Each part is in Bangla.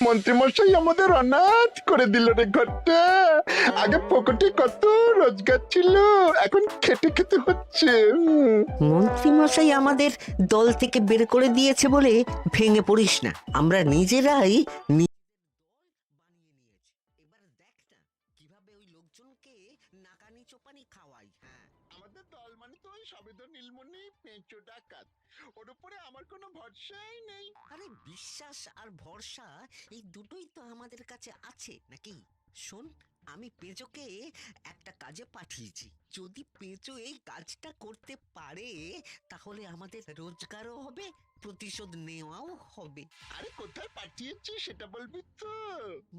মন্ত্রীমশাই আমাদের অনাথ করে দিল রে ঘরটা। আগে পকেটে কত রোজগার ছিল, এখন খেটে খেতে হচ্ছে। মন্ত্রী মশাই আমাদের দল থেকে বের করে দিয়েছে বলে ভেঙে পড়িস না, আমরা নিজেরাই এবার দেখ না কিভাবে ওই লোকজনকে নাকানি চোপানি খাওয়াই। হ্যাঁ, আমাদের দল মানে তো ওই সবেদ নীলমণি পেঁচো ডাকাত, ওর উপরে আমার কোনো ভরসাই নেই। আরে বিশ্বাস আর ভরসা এই দুটোই তো আমাদের কাছে আছে নাকি? শোন, আমি পেঁচোকে একটা কাজে পাঠিয়েছি। যদি পেঁচো এই কাজটা করতে পারে তাহলে আমাদের রোজগারও হবে, প্রতিশোধ নেওয়াও হবে। আরে কোথায় পাঠিয়েছি সেটা বলবি তো?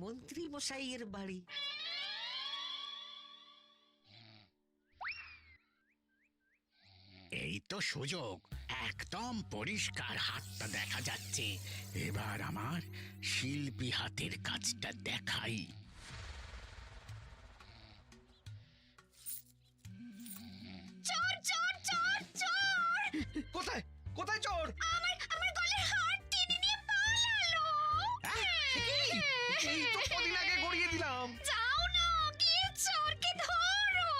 মন্ত্রী মশাইয়ের বাড়ি। এই তো সুযোগ, একদম পরিষ্কার হাতটা দেখা যাচ্ছে। এবার আমার শিল্পী হাতের কাজটা দেখাই। চোর চোর চোর চোর! কোথায় কোথায় চোর? আমার গলার হার টেনে নিয়ে পালালো। এই তো কদিন আগে গড়িয়ে দিলাম। যাও না, গিয়ে চোরকে ধরো।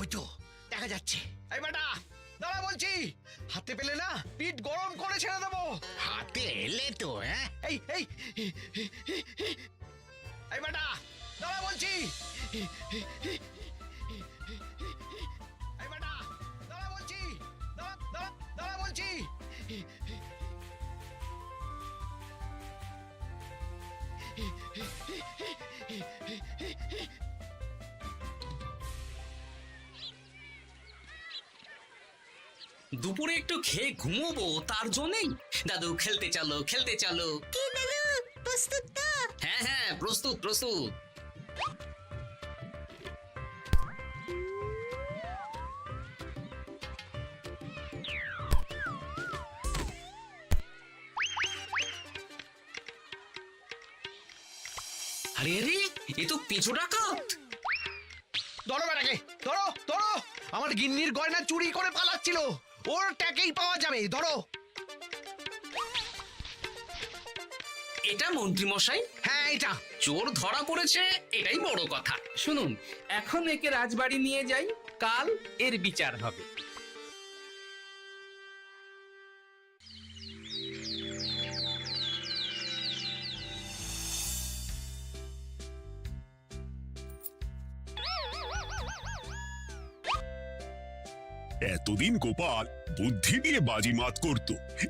ওই তো দেখা যাচ্ছে। এই বেটা দাঁড়া বলছি, হাতে পেলে না পিঠ গরম করে ছেড়ে দেবো। হাতে এলে তো এই এই এই বেটা দাঁড়া বলছি। এই বেটা দাঁড়া বলছি, দাঁড়া দাঁড়া দাঁড়া বলছি। দুপুরে একটু খেয়ে ঘুমোবো, তার জন্যই। দাদু খেলতে চলো, খেলতে চলো। কি দাদু, প্রস্তুত তো? হ্যাঁ হ্যাঁ, প্রস্তুত প্রস্তুত। আরে আরে, এ তো পিছু ডাকাত। ধরো বেটাকে, ধরো ধরো, আমার গিন্নির গয়না চুরি করে পালাচ্ছিল, ওর ট্যাকেই পাওয়া যাবে। ধরো। এটা মন্ত্রী মশাই, হ্যাঁ এটা। চোর ধরা পড়েছে, এটাই বড় কথা। শুনুন, এখন একে রাজবাড়ি নিয়ে যাই, কাল এর বিচার হবে। এতদিন গোপাল বুদ্ধি দিয়ে বাজিমাত করত,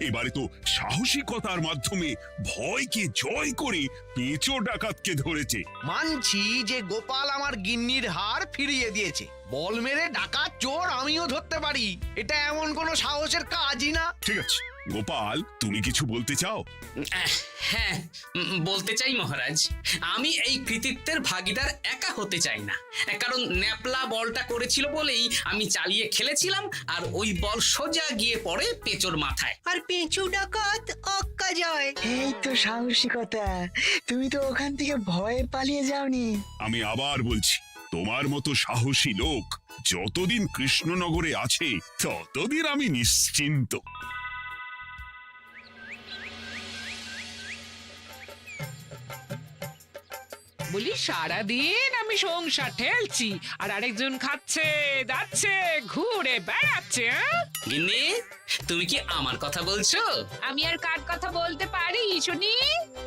এবারে তো সাহসিকতার মাধ্যমে ভয়কে জয় করে পেঁচো ডাকাতকে ধরেছে। মানছি যে গোপাল আমার গিন্নির হার ফিরিয়ে দিয়েছে, বল মেরে ডাকাত চোর আমিও ধরতে পারি, এটা এমন কোনো সাহসের কাজই না। ঠিক আছে গোপাল, তুমি কিছু বলতে চাও? হ্যাঁ, বলতে চাই মহারাজ, আমি এই কৃতিত্বের ভাগিদার একা হতে চাই না। কারণ ন্যাপলা বলটা করেছিল বলেই আমি চালিয়ে খেলেছিলাম, আর ওই বল সোজা গিয়ে পড়ে পেঁচোর মাথায়। আর পেঁচু ডাকাত অক্কা যায়। এই তো সাহসিকতা, তুমি তো ওখান থেকে ভয়ে পালিয়ে যাওনি। আমি আবার বলছি, তোমার মতো সাহসী লোক যতদিন কৃষ্ণনগরে আছে ততদিন আমি নিশ্চিন্ত। বলি সারাদিন আমি সংসার ঠেলছি আর আরেকজন খাচ্ছে যাচ্ছে ঘুরে বেড়াচ্ছে। গিন্নি, তুমি কি আমার কথা বলছো? আমি আর কার কথা বলতে পারি শুনি?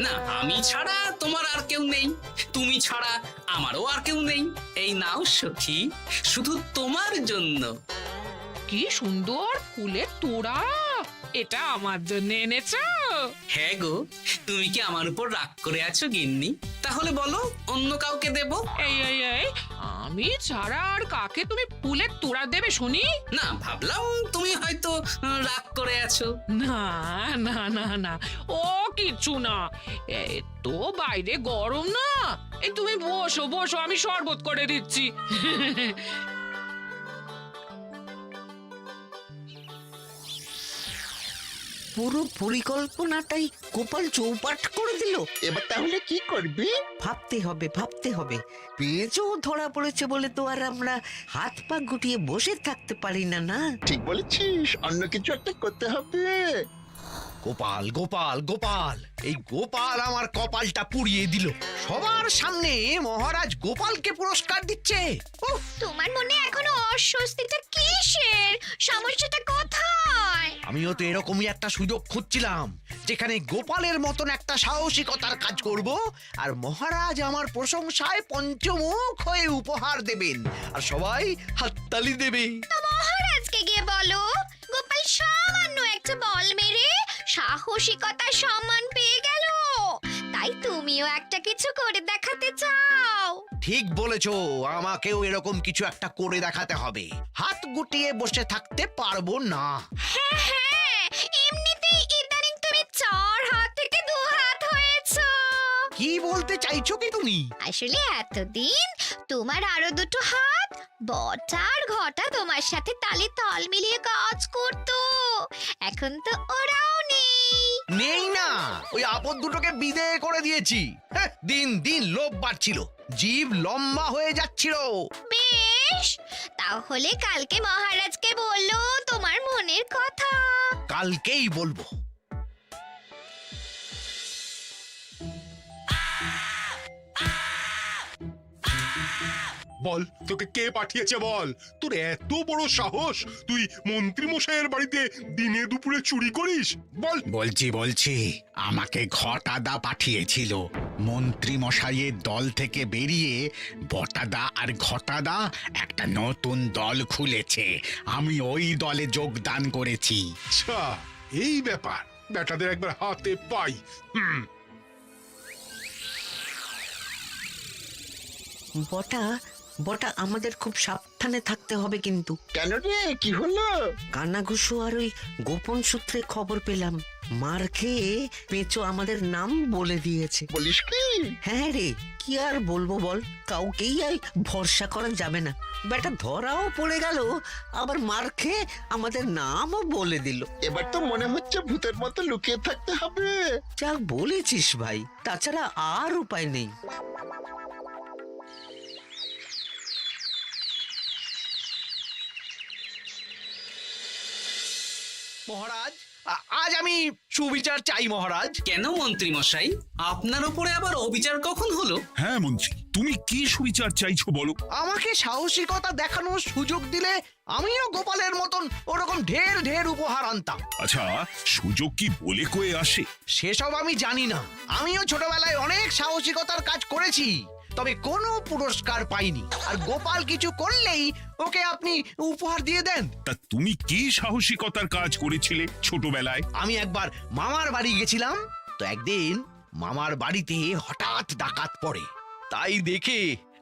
না, আমি ছাড়া তোমার আর কেউ নেই, তুমি ছাড়া আমারও আর কেউ নেই। এই নাও সখী, শুধু তোমার জন্য। কি সুন্দর ফুলের তোড়া, এটা আমার জন্য এনেছো? হ্যাঁ গো, তুমি কি আমার উপর রাগ করে আছো গিন্নি? তাহলে বলো, অন্য কাউকে দেব? এই এই এই, আমি ছাড়া আর কাকে তুমি ফুলের তোড়া দেবে শুনি? না, ভাবলাম তুমি হয়তো রাগ করে আছো। না না না না, ও কিচ্ছু না, এই তো বাইরে গরম না। এই তুমি বসো বসো, আমি শরবত করে দিচ্ছি। পুরো পরিকল্পনাটাই গোপাল চৌপাট করে দিল। এবার তাহলে কি করবি? ভাবতে হবে ভাবতে হবে। পেঁচো ধরা পড়েছে বলে তো আর আমরা হাত পা গুটিয়ে বসে থাকতে পারি না। না, ঠিক বলেছিস, অন্য কিছু একটা করতে হবে। গোপাল গোপাল গোপাল, এই গোপাল আমার কপালটা পুড়িয়ে দিল। সবার সামনে মহারাজ গোপালকে পুরস্কার দিচ্ছে। উফ, তোমার মনে এখনো অস্বস্তিটা কিসের? সমস্যাটা কোথায়? আমিও তো এরকমই একটা সুযোগ খুঁজছিলাম, যেখানে গোপালের মতন একটা সাহসিকতার কাজ করব, আর মহারাজ আমার প্রশংসায় পঞ্চমুখ হয়ে উপহার দেবেন, আর সবাই হাততালি দেবে। তো মহারাজকে গিয়ে বলো, গোপাল সামান্য একটা বল মেরে সাহসিকতার সম্মান পেয়ে গেল, তাই তুমিও একটা কিছু করে দেখাতে চাও। ঠিক বলেছো, আমাকেও এরকম কিছু একটা করে দেখাতে হবে। হাত গুটিয়ে বসে থাকতে পারবো না। হ্যাঁ হ্যাঁ, এমনিতেই ইদানিং তুমি 4 হাত থেকে 2 হাত হয়েছো। কি বলতে চাইছো কি তুমি? আসলে এতদিন তোমার আরো 2টো হাত বটা আর ঘটা তোমার সাথে তালে তাল মিলিয়ে কাজ করতো, এখন তো ওরাও নেই। নেই না, ওই আপদ দুটোকে বিদেয় করে দিয়েছি। হ্যাঁ, দিন দিন লোভ বাড়ছিল, জীব লম্বা হয়ে যাচ্ছিল। বেশ, তাহলে কালকে মহারাজকে বললো তোমার মনের কথা। কালকেই বলবো। বল, তোকে কে পাঠিয়েছে বল? তোর এত বড় সাহস, তুই মন্ত্রী মশাইয়ের বাড়িতে দিনে দুপুরে চুরি করিস? বল। বলছি আমাকে ঘটাদা পাঠিয়েছিল। মন্ত্রী মশাইয়ের দল থেকে বেরিয়ে বটাদা আর ঘটাদা একটা নতুন দল খুলেছে, আমি ওই দলে যোগদান করেছি। আচ্ছা, এই ব্যাপার। বেটাদের একবার হাতে পাই। বটা বটা আমাদের খুব সাবধানে থাকতে হবে কিন্তু। কেন রে, কি হলো? কানাঘুষো আর ওই গোপন সূত্রে খবর পেলাম, মার খেয়ে পেঁচো আমাদের নাম বলে দিয়েছে। বলিস কি? হ্যাঁ রে, কি আর বলবো বল, কাউকেই আর ভরসা করা যাবে না। বেটা ধরাও পড়ে গেল, আবার মার খেয়ে আমাদের নামও বলে দিল। এবার তো মনে হচ্ছে ভূতের মতো লুকিয়ে থাকতে হবে। যা বলেছিস ভাই, তাছাড়া আর উপায় নেই। মহারাজ, আজ আমি সুবিচার চাই মহারাজ। কেন মন্ত্রী মশাই, আপনার উপরে আবার অবিচার কখন হলো? হ্যাঁ মন্ত্রী, তুমি কি সুবিচার চাইছো বলো? আমাকে সাহসিকতা দেখানোর সুযোগ দিলে আমিও গোপালের মতন ওরকম ঢের ঢের উপহার আনতাম। আচ্ছা, সুযোগ কি বলে কয়ে আসে? সেসব আমি জানি না। আমিও ছোটবেলায় অনেক সাহসিকতার কাজ করেছি, তবে কোনো পুরস্কার পাইনি। আর গোপাল কিছু করলেই ওকে আপনি উপহার দিয়ে দেন। তা তুমি কি সাহসিকতার কাজ করেছিলে ছোটবেলায়? আমি একবার মামার বাড়ি গেছিলাম, তো একদিন মামার বাড়িতে হঠাৎ ডাকাত পড়ে। তাই দেখে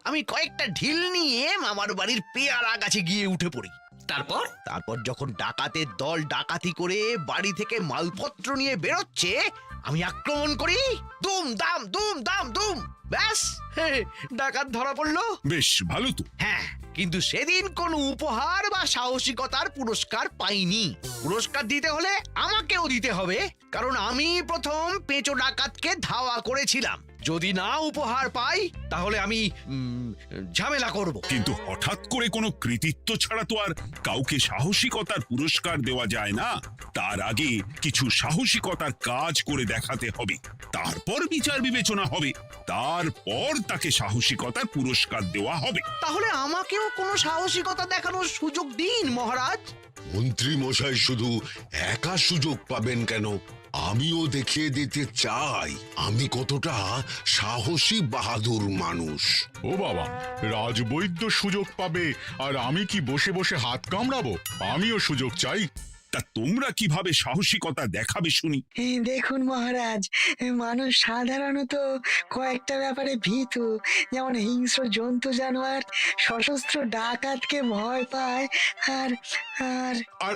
আমি কয়েকটা ঢিল নিয়ে মামার বাড়ির পেয়ারা গাছে গিয়ে উঠে পড়ি। তারপর যখন ডাকাতের দল ডাকাতি করে বাড়ি থেকে মালপত্র নিয়ে বেরোচ্ছে, আমি আক্রমণ করি। দুম দাম দুম দাম দুম, ব্যাস ডাকাত ধরা পড়লো। বেশ ভালো তো। হ্যাঁ, কিন্তু সেদিন কোনো উপহার বা সাহসিকতার পুরস্কার পাইনি। পুরস্কার দিতে হলে আমাকেও দিতে হবে, কারণ আমি প্রথম পেঁচো ডাকাতকে ধাওয়া করেছিলাম। যদি না উপহার পাই তাহলে আমি ঝামেলা করব। কিন্তু হঠাৎ করে কোনো কৃতিত্ব ছাড়া তো আর কাউকে সাহসিকতার পুরস্কার দেওয়া যায় না। তার আগে কিছু সাহসিকতার কাজ করে দেখাতে হবে, তারপর বিচার বিবেচনা হবে, তারপর তাকে সাহসিকতার পুরস্কার দেওয়া হবে। তাহলে আমাকেও কোনো সাহসিকতা দেখানোর সুযোগ দিন মহারাজ। মন্ত্রী মশাই শুধু একা সুযোগ পাবেন কেন, আমিও দেখিয়ে দিতে চাই আমি কতটা সাহসী বাহাদুর মানুষ। ও বাবা, রাজবৈদ্য সুযোগ পাবে আর আমি কি বসে বসে হাত কামড়াবো? আমিও সুযোগ চাই। তা তোমরা কিভাবে সাহসিকতা দেখাবে শুনি? দেখুন মহারাজ, মানুষ সাধারণত কয়েকটা ব্যাপারে ভীতু, যেমন হিংস্র জন্তু জানোয়ার, সশস্ত্র ডাকাতকে ভয় পায়, আর আর আর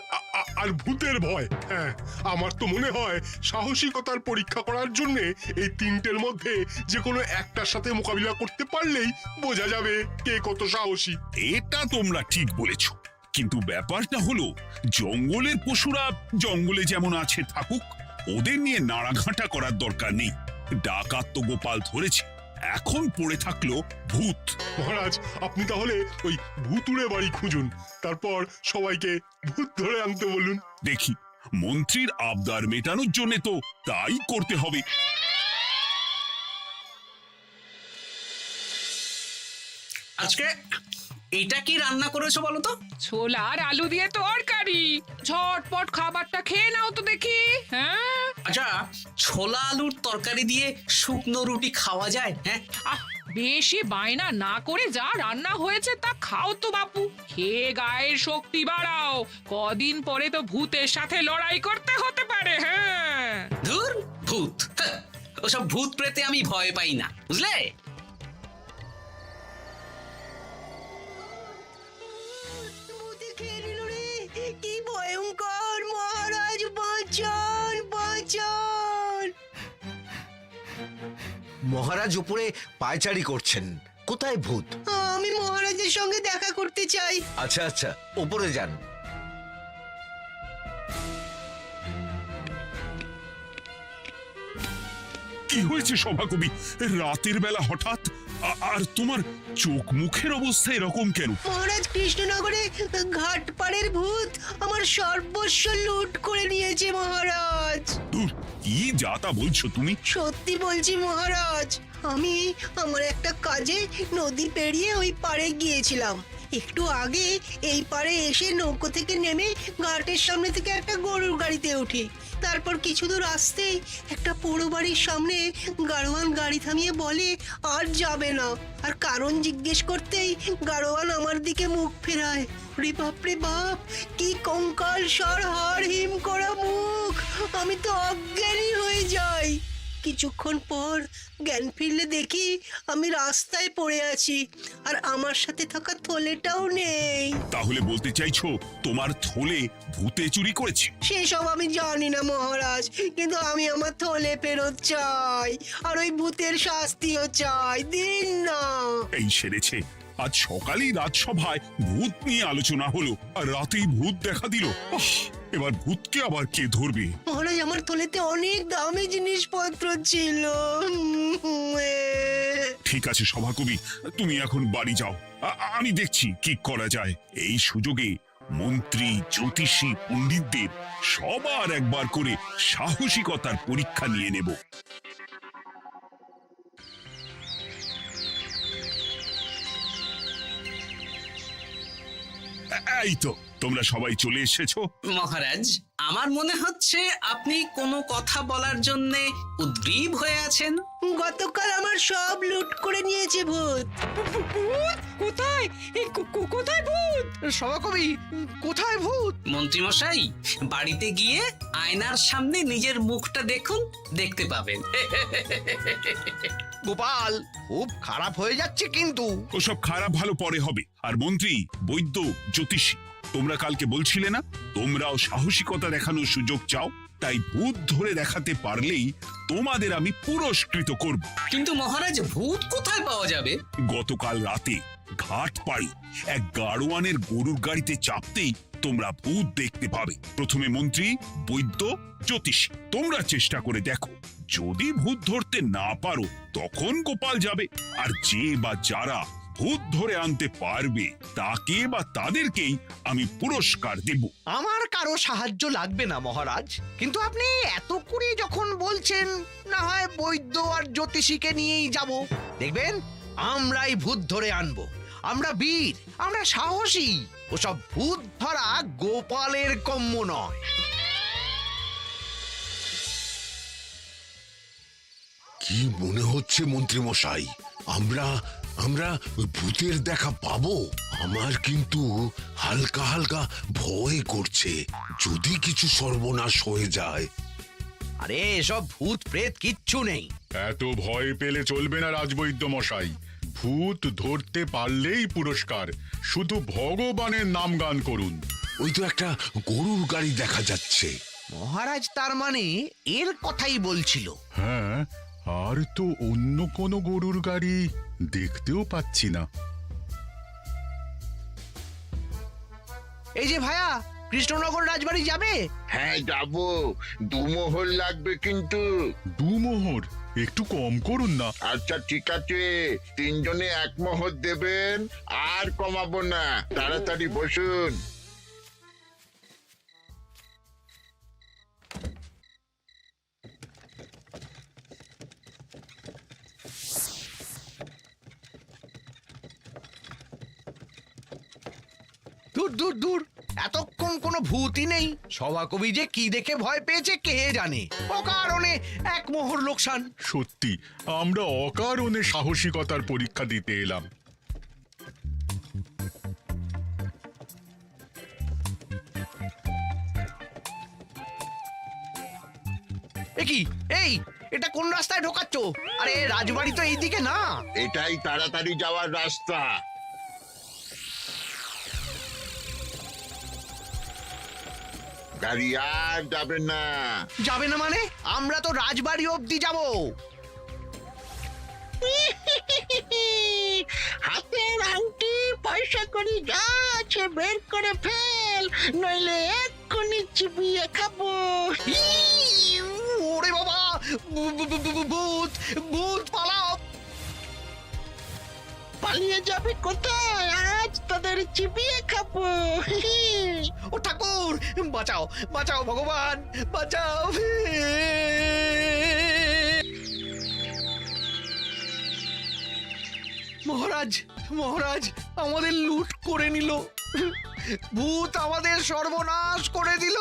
আর ভূতের ভয়। হ্যাঁ, আমার তো মনে হয় সাহসিকতার পরীক্ষা করার জন্য এই তিনটের মধ্যে যে কোনো একটার সাথে মোকাবিলা করতে পারলেই বোঝা যাবে কে কত সাহসী। এটা তোমরা ঠিক বলেছ, কিন্তু ব্যাপারটা হলো জঙ্গলের পশুরা জঙ্গলে যেমন আছে থাকুক, ওদের নিয়ে নাড়াঘাটা করার দরকার নেই। ডাকাত তো গোপাল ধরেছে, এখন পড়ে থাকলো ভূত। মহারাজ, আপনি তাহলে ওই ভূতুড়ে বাড়ি খুঁজুন, তারপর সবাইকে ভূত ধরে আনতে বলুন। দেখি মন্ত্রীর আবদার মেটানোর জন্য তো তাই করতে হবে। আজকে এটা কি রান্না করেছো বলো তো? ছোলা আর আলু দিয়ে তরকারি, ঝটপট খাবারটা খেয়ে নাও তো দেখি। হ্যাঁ, আচ্ছা, ছোলা আলুর তরকারি দিয়ে শুকনো রুটি খাওয়া যায়? হ্যাঁ, আহ বেশি বায়না না করে যা রান্না হয়েছে তা খাও তো বাপু, খেয়ে গায়ের শক্তি বাড়াও। কদিন পরে তো ভূতের সাথে লড়াই করতে হতে পারে। হ্যাঁ, ধুর ভূত, হ্যাঁ, ওসব ভূত প্রেতে আমি ভয় পাই না, বুঝলে? ভূতে খেয়ে নিল রে, কি ভয়ঙ্কর! মহারাজ বাঁচান, বাঁচান! মহারাজ উপরে পায়চারি করছেন, কোথায় ভূত? আমি মহারাজের সঙ্গে দেখা করতে চাই। আচ্ছা আচ্ছা, উপরে যান। কি হয়েছে সভাকবি? রাতের বেলা হঠাৎ আর তোমার চোখ মুখের অবস্থা এরকম কেন? মহারাজ, কৃষ্ণনগরে ঘাটপাড়ের ভূত আমার সর্বস্ব লুট করে নিয়েছে মহারাজ। ধুর, কি যা তা বলছো তুমি? সত্যি বলছি মহারাজ, আমি আমার একটা কাজে নদী পেরিয়ে ওই পাড়ে গিয়েছিলাম। একটু আগে এই পাড়ে এসে নৌকো থেকে নেমে ঘাটের সামনে থেকে একটা গরুর গাড়িতে উঠি। তারপর কিছু দূর আসতেই একটা পোড়ো বাড়ির সামনে গাড়োয়ান গাড়ি থামিয়ে বলে আর যাবে না। আর কারণ জিজ্ঞেস করতেই গাড়োয়ান আমার দিকে মুখ ফেরায়। রে বাপ রে বাপ, কি কঙ্কাল সার হাড় হিম করা মুখ! আমি তো অজ্ঞানী হয়ে যাই। কিছুক্ষণ পর জ্ঞান ফিরলে দেখি আমি রাস্তায় পড়ে আছি, আর আমার সাথে থাকা থলেটাও নেই। তাহলে বলতে চাইছো তোমার থলে ভূতে চুরি করেছে? সেসব আমি জানি না মহারাজ, কিন্তু আমি আমার থলে ফেরত চাই, আর ওই ভূতের শাস্তিও চাই। দিন না। এই সেরেছে, আজ সকালেই রাজসভায় ভূত নিয়ে আলোচনা হলো আর রাতেই ভূত দেখা দিল। এবার ভূতকে আবার কে ধরবে? মহারাজ, আমার থলেতে অনেক দামি জিনিসপত্র ছিল। ঠিক আছে সভাকবি, তুমি এখন বাড়ি যাও, আমি দেখছি কি করা যায়। এই সুযোগে মন্ত্রী, জ্যোতিষী, পণ্ডিতদের সবার একবার করে সাহসিকতার পরীক্ষা নিয়ে নেব। এই তো তোমরা সবাই চলে এসেছো। মহারাজ, আমার মনে হচ্ছে আপনি কোনো কথা বলার জন্য উদ্গ্রীব হয়ে আছেন। গতকাল আমার সব লুট করে নিয়েছে ভূত। কোথায়? কোথায় ভূত? সভাকবি, কোথায় ভূত? মন্ত্রী মশাই, বাড়িতে গিয়ে আয়নার সামনে নিজের মুখটা দেখুন, দেখতে পাবেন। গোপাল, খুব খারাপ হয়ে যাচ্ছে কিন্তু। ওসব খারাপ ভালো পরে হবে। আর মন্ত্রী, বৈদ্য, জ্যোতিষী, তোমরা কালকে বলছিলে না তোমরাও সাহসিকতা দেখানোর সুযোগ চাও? তাই ভূত ধরে দেখাতে পারলেই তোমাদের আমি পুরস্কৃত করব। কিন্তু মহারাজ, ভূত কোথায় পাওয়া যাবে? গতকাল রাতে ঘাট পাড়ি এক গাড়োয়ানের গরুর গাড়িতে চাপতেই তোমরা ভূত দেখতে পাবে। প্রথমে মন্ত্রী, বৈদ্য, জ্যোতিষী, তোমরা চেষ্টা করে দেখো। যদি ভূত ধরতে না পারো তখন গোপাল যাবে, আর যে বা যারা ভূত ধরে আনতে পারবে তাকে বা তাদেরকেই আমি পুরস্কার দেব। আমার কারো সাহায্য লাগবে না মহারাজ, কিন্তু আপনি এত করে যখন বলছেন, না হয় বৈদ্য আর জ্যোতিষীকে নিয়েই যাব। দেখবেন আমরাই ভূত ধরে আনবো। আমরা বীর, আমরা সাহসী। ওসব ভূত ধরা গোপালের কম্য নয়। কি মনে হচ্ছে মন্ত্রী মশাই, আমরা আমরা ওই ভূতের দেখা পাবো? আমার কিন্তু হালকা হালকা ভয় করছে, যদি কিছু সর্বনাশ হয়ে যায়। আরে এসব ভূত প্রেত কিচ্ছু নেই। এত ভয় পেলে চলবে না রাজবৈদ্য মশাই। ভূত ধরতে পারলেই পুরস্কার, শুধু ভগবানের নাম গান করুন। ওই তো একটা গরুর গাড়ি দেখা যাচ্ছে। মহারাজ তার মানে এর কথাই বলছিল। হ্যাঁ, আর তো অন্য কোনো গরুর গাড়ি দেখতেও পাচ্ছি না। এই যে ভায়া, কৃষ্ণনগর রাজবাড়ি যাবে? হ্যাঁ যাবো, 2 মোহর লাগবে কিন্তু। 2 মোহর একটু কম করুন না। আচ্ছা ঠিক আছে, 3 জনে 1 মোহর দেবেন, আর কমাবো না। তাড়াতাড়ি বসুন। দূর দূর দূর, এতক্ষণ কোনো ভূতই নেই। সভাকবি যে কি দেখে ভয় পেয়েছে কে জানে। অকারণে এক মোহর লোকসান। সত্যি আমরা অকারণে সাহসিকতার পরীক্ষা দিতে এলাম। কি এই, এটা কোন রাস্তায় ঢোকাচ্ছ? আরে রাজবাড়ি তো এইদিকে না। এটাই তাড়াতাড়ি যাওয়ার রাস্তা। গাড়ি আর যাবে না। যাবে না মানে? আমরা তো রাজবাড়ি অবধি যাব। হাতের আংটি পয়সা করি যা আছে বের করে ফেল, নইলে এক্ষুনি চিবিয়ে খাবো। ওরে বাবা, ভূত ভূত, পালাও। পালিয়ে যাবে কোথায়? আজ তোদের চিবিয়ে খাবো। ও ঠাকুর, বাঁচাও বাঁচাও ভগবান, বাঁচাও। মহারাজ মহারাজ, আমাদের লুট করে নিল। ভূত আমাদের সর্বনাশ করে দিল,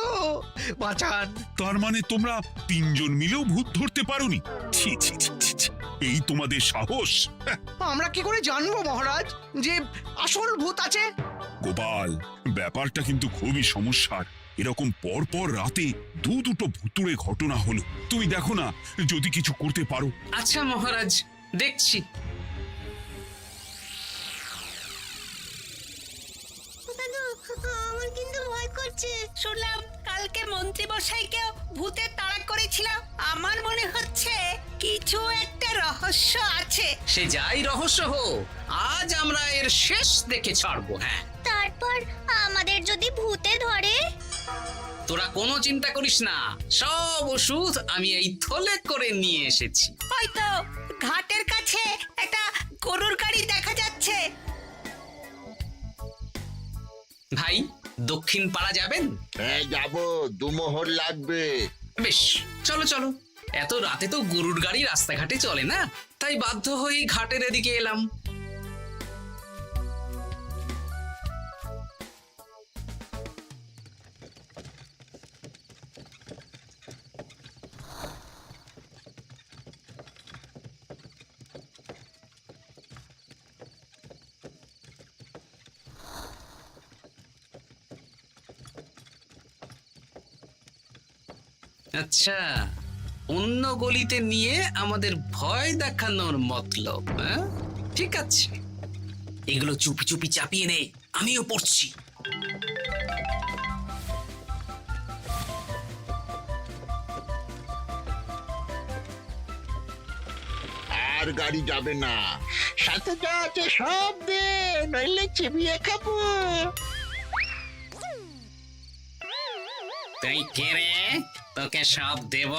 বাঁচান। তার মানে তোমরা তিনজন মিলেও ভূত ধরতে পারোনি? ছি ছি ছি ছি ছি। এই তোমাদের সাহস! হ্যাঁ, আমরা কি করে জানবো মহারাজ যে আসল ভূত আছে? গোপাল, ব্যাপারটা কিন্তু খুবই সমস্যার। এরকম পর পর রাতে দুটো ভুতুড়ে ঘটনা হলো। তুমি দেখো না যদি কিছু করতে পারো। আচ্ছা মহারাজ, দেখছি। আমার কিন্তু ভয় করছে। শুনলাম কালকে মন্ত্রী মশাইকেও ভূতের তাড়া করেছিল। আমার মনে হচ্ছে কিছু একটা রহস্য আছে। সে যাই রহস্য হোক, আজ আমরা এর শেষ দেখে ছাড়বো। হ্যাঁ, তারপর আমাদের যদি ভূতে ধরে? তোরা কোনো চিন্তা করিস না, সব ওষুধ আমি এই থলে করে নিয়ে এসেছি। হয়তো ঘাটের কাছে একটা গরুর গাড়ি দেখা যাচ্ছে। ভাই, দক্ষিণ পাড়া যাবেন? হ্যাঁ যাবো, 2 মোহর লাগবে। বেশ, চলো চলো। এত রাতে তো গরুর গাড়ি রাস্তাঘাটে চলে না, তাই বাধ্য হয়ে ঘাটের এদিকে এলাম। আচ্ছা, অন্য গলিতে নিয়ে আমাদের ভয় দেখানোর মতলব? হ্যাঁ, ঠিক আছে, এগুলো চুপি চুপি চাপিয়ে নে, আমিও পড়ছি। আর গাড়ি যাবে না। সাথে যা আছে সব দে, নইলে চিবিয়ে খাবো। তুই কে রে? তোকে সব দেব?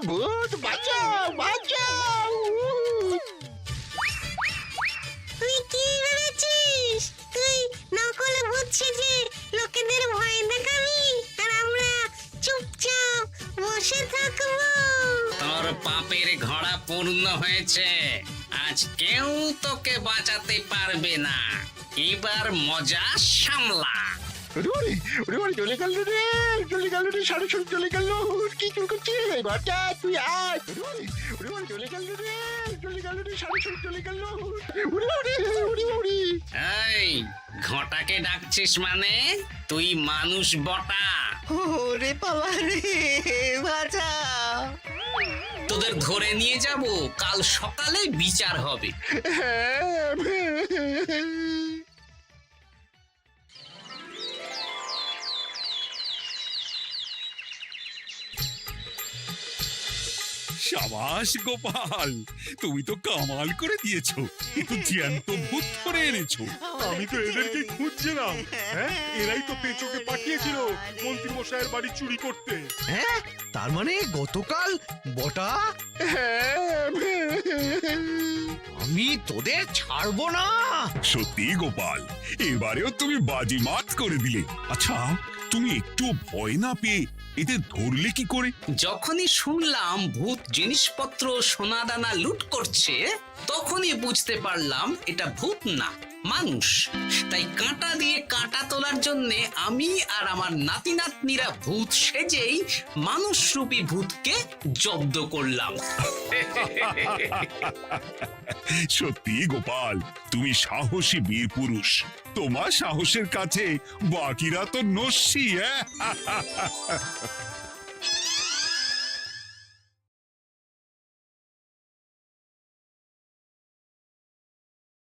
ভূত বাঁচাও বাঁচাও। তুই কি ভেবেছিস? তুই নকল ভূত সেজে লোকেদের ভয় দেখাবি আর আমরা চুপচাপ বসে থাকবো? তোর পাপের ঘোড়া পূর্ণ হয়েছে, আজ কেউ তোকে বাঁচাতে পারবে না। এবার মজা সামলা। চলে গেল রে, চলে গেল রে, সাড়ে ছড়ে চলে গেল। কি চুল করছিস ঘটা? তুই আয়। চলে গেল রে, চলে গেল রে, সাড়ে ছড়ে চলে গেল। এই ঘটাকে ডাকছিস মানে? তুই মানুষ বটা। ওরে বাবা রে, বাঁচাও। তোদের ধরে নিয়ে যাব, কাল সকালে বিচার হবে। সাবাস গোপাল, তুমি তো কামাল করে দিয়েছো। কিন্তু জ্যান্ত ভূত ধরে এনেছো। আমি তো এদেরকে খুঁজছিলাম। হ্যাঁ, এরাই তো পেচোকে পাঠিয়েছিল মন্ত্রী মশাইয়ের বাড়ি চুরি করতে। হ্যাঁ, তার মানে গতকাল বটা। আমি তোদের ছাড়বো না। সত্যি গোপাল, এবারেও তুমি বাজিমাত করে দিলে। আচ্ছা, তুমি একটু ভয় না পেয়ে এদের ধরলে কি করে? যখনই শুনলাম ভূত জিনিসপত্র সোনাদানা লুট করছে, তখনই বুঝতে পারলাম এটা ভূত না, মানুষ। তাই কাঁটা দিয়ে কাঁটা তোলার জন্য আমি আর আমার নাতি নাতনিরা ভূত সেজেই মানুষরূপী ভূতকে জব্দ করলাম। সত্যি গোপাল, তুমি সাহসী বীর পুরুষ। তোমার সাহসের কাছে বাকিরা তো নস্যি।